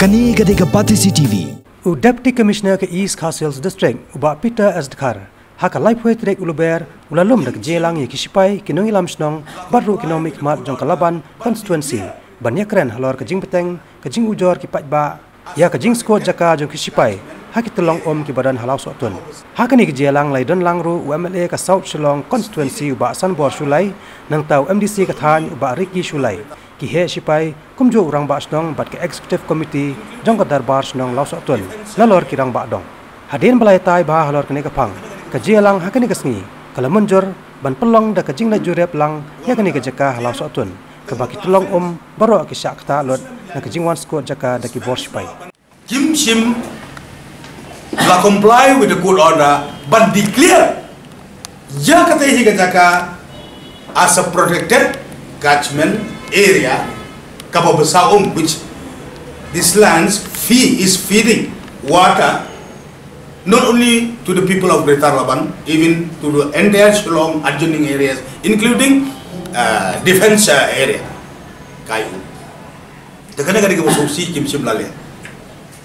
Kani gade ke Pati CTV. Deputy Commissioner ke East Castles District, Uba Peter Asdkar, haka lifeway trek uluber, ulalum dak jelang ye kisipai kinong ilam snong, baru economic mat jong Kalaban constituency, banyak keren halor kejing peteng, kejing ujor ki pajba, ya kejing skot jaka jong kisipai, haki telong ki badan halau sotun. Haka ni kejelang lai don langru UMLA ke South Shillong constituency Uba Sanbor Sulai, nang tau MDC ke Than Uba Ricky Sulai. Kihe sipai kumjo urang ba snong bat ke executive committee jong ka darbar snong law sotun lalor kirang ba dong hadin balai tai ba halor kene kapang ka jelang hakani kasni kala munjur ban pelong da kajing na jurep lang ya kani ka jaka law sotun ka baki tulong baro ki syak ta lot na kajing wan skot jaka da ki bor sipai Kim Shim la comply with the court order but declare ya kata hi ka jaka as a protected catchment area Kababasa which this lands is feeding water not only to the people of Greater Laban, even to the entire Shillong adjoining areas, including defense area. Kayu. Tekana kali kita si Kim Shim lale.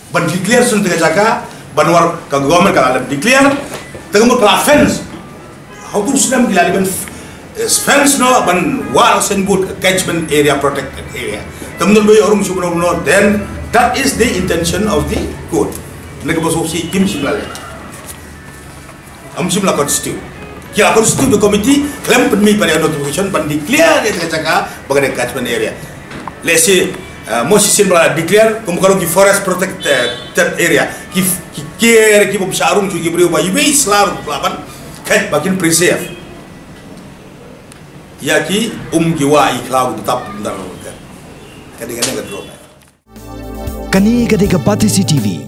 Ban declare sun tega jaka banwar ka government ka alam declare tengah kala fence. How to Islam gilali ban fence no ban wall sen good catchment area protected area tamnul boy orum subno no then that is the intention of the court nek boso si Kim Shim lale am simla constitute kila constitute the committee claim mi pada notification ban declare et jaka bagane catchment area let's say mosi simla declare kumukalo ki forest protected area ki care ki bisa arum ki brio ba ibe islar laban kai bakin preserve yaki giwa iklau tetap benar kan kadang-kadang drop Kani gade ke Pati CTV.